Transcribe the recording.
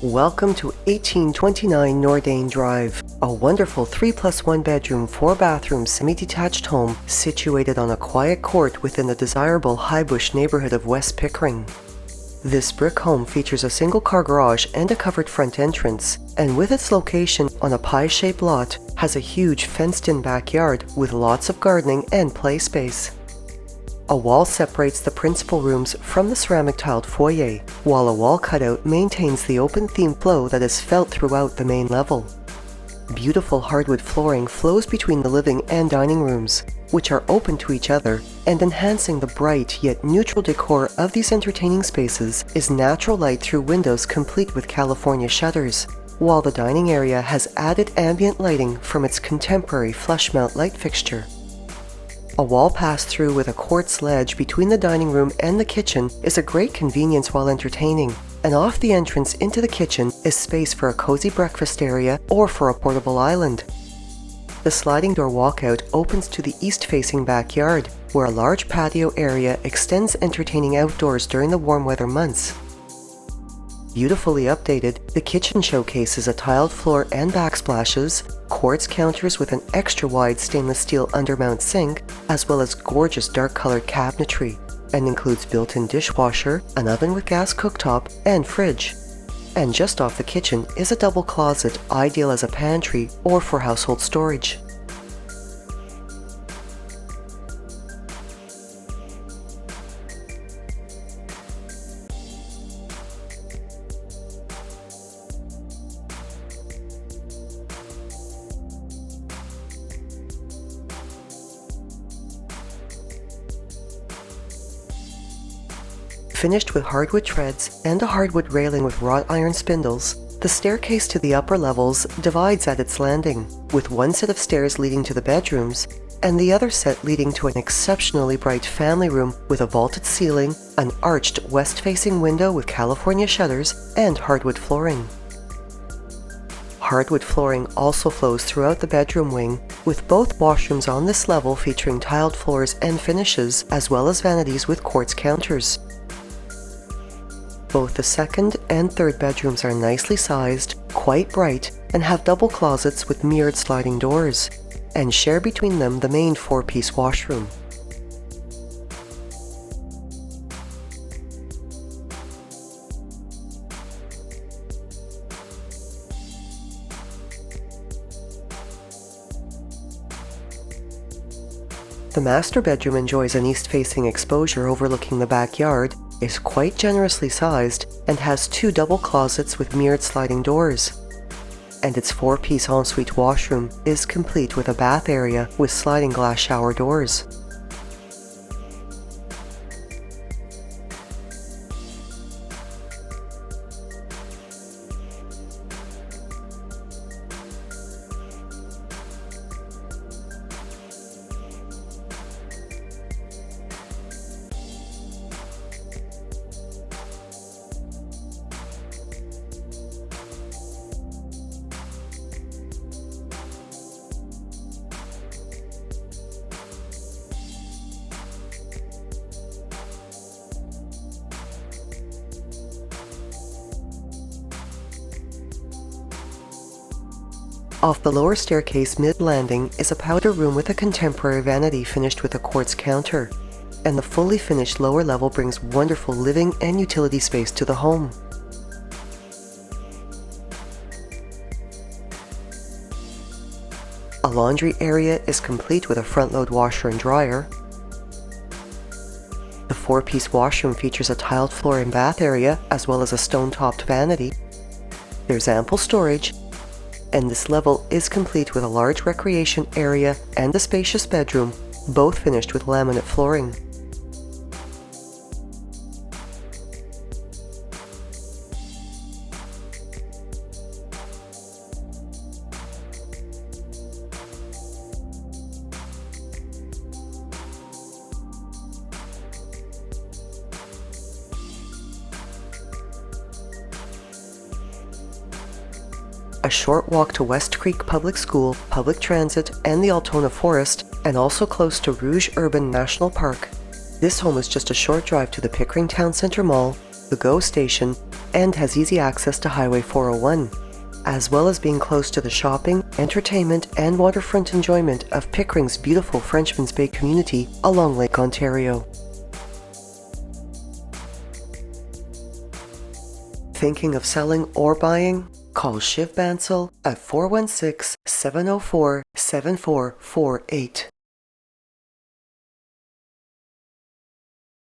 Welcome to 1829 Nordane Drive, a wonderful 3+1 bedroom, 4-bathroom, semi-detached home situated on a quiet court within the desirable Highbush neighbourhood of West Pickering. This brick home features a single-car garage and a covered front entrance, and with its location on a pie-shaped lot, has a huge fenced-in backyard with lots of gardening and play space. A wall separates the principal rooms from the ceramic-tiled foyer, while a wall cutout maintains the open theme flow that is felt throughout the main level. Beautiful hardwood flooring flows between the living and dining rooms, which are open to each other, and enhancing the bright yet neutral decor of these entertaining spaces is natural light through windows complete with California shutters, while the dining area has added ambient lighting from its contemporary flush-mount light fixture. A wall pass-through with a quartz ledge between the dining room and the kitchen is a great convenience while entertaining, and off the entrance into the kitchen is space for a cozy breakfast area or for a portable island. The sliding door walkout opens to the east-facing backyard, where a large patio area extends entertaining outdoors during the warm weather months. Beautifully updated, the kitchen showcases a tiled floor and backsplashes, quartz counters with an extra-wide stainless steel undermount sink, as well as gorgeous dark-colored cabinetry, and includes built-in dishwasher, an oven with gas cooktop, and fridge. And just off the kitchen is a double closet, ideal as a pantry or for household storage. Finished with hardwood treads and a hardwood railing with wrought iron spindles, the staircase to the upper levels divides at its landing, with one set of stairs leading to the bedrooms, and the other set leading to an exceptionally bright family room with a vaulted ceiling, an arched west-facing window with California shutters, and hardwood flooring. Hardwood flooring also flows throughout the bedroom wing, with both washrooms on this level featuring tiled floors and finishes, as well as vanities with quartz counters. Both the second and third bedrooms are nicely sized, quite bright, and have double closets with mirrored sliding doors, and share between them the main 4-piece washroom. The master bedroom enjoys an east-facing exposure overlooking the backyard, is quite generously sized, and has 2 double closets with mirrored sliding doors. And its 4-piece ensuite washroom is complete with a bath area with sliding glass shower doors. Off the lower staircase mid-landing is a powder room with a contemporary vanity finished with a quartz counter, and the fully finished lower level brings wonderful living and utility space to the home. A laundry area is complete with a front-load washer and dryer. The 4-piece washroom features a tiled floor and bath area, as well as a stone-topped vanity. There's ample storage, and this level is complete with a large recreation area and a spacious bedroom, both finished with laminate flooring. A short walk to West Creek Public School, public transit, and the Altona Forest, and also close to Rouge Urban National Park. This home is just a short drive to the Pickering Town Centre Mall, the GO station, and has easy access to Highway 401, as well as being close to the shopping, entertainment, and waterfront enjoyment of Pickering's beautiful Frenchman's Bay community along Lake Ontario. Thinking of selling or buying? Call Shiv Bansal at 416-704-7448.